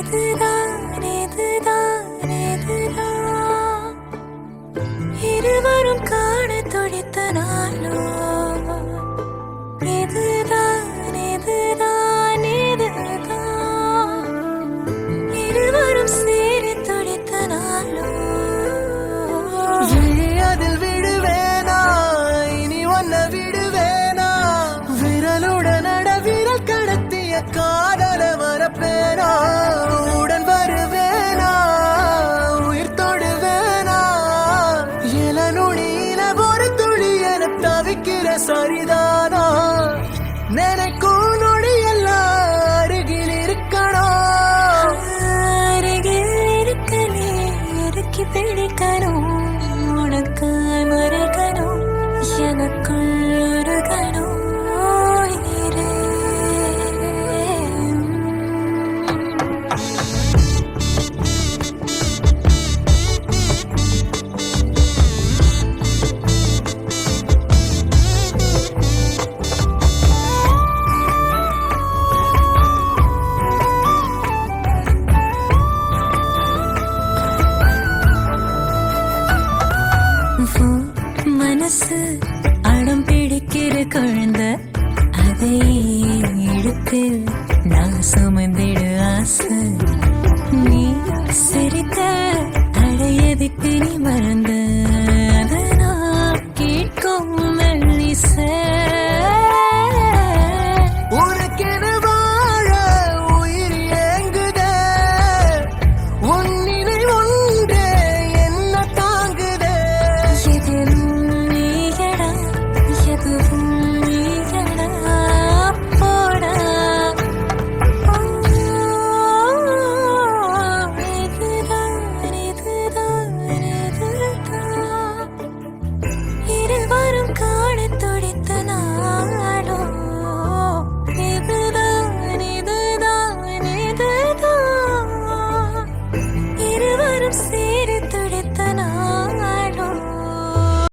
இதுதான் இதுதான் இதுதான் இருவரும் காண துடித்த நாளோ இதுதான் இதுதான் இதுதான் இருவரும் சேரி துடித்த நாளோ அதில் விடுவேனா இனி ஒன்ன விடுவேனா விரலுடன் விரல் கடத்திய காதல மறப்பேனா உடன் வருவேனா உயிர் தொடுவேனா இல நுனியில ஒரு துளி என தவிக்கிற சரிதானா நினைக்கும் நொடி எல்லாம் அருகில் இருக்கணும் அருகில் இருக்கனே இறுக்கி பிடிக்கணும் உனக்கு மறைக்கணும் எனக்குள் ஒரு கணும் உயிரே. மனசு அடம் பிடிக்கிற குழந்தை அதை எடுத்து நான் சுமந்திடு ஆசை நீ சிரித்த அடையதுக்கு நீ மறந்த அதை நான் கேட்கும் மெல்லிசை உனக்கென வாழ உயிர் ஏங்குதே உன் நினைவு ஒன்றே என்ன தாங்குதே எதிரும் நீயடா எதுவும் நீயடா போடா இதுதான் இதுதான் இதுதான் இருவரும் காண துடித்த நாளோ இதுதான் இதுதான் இதுதான் இருவரும்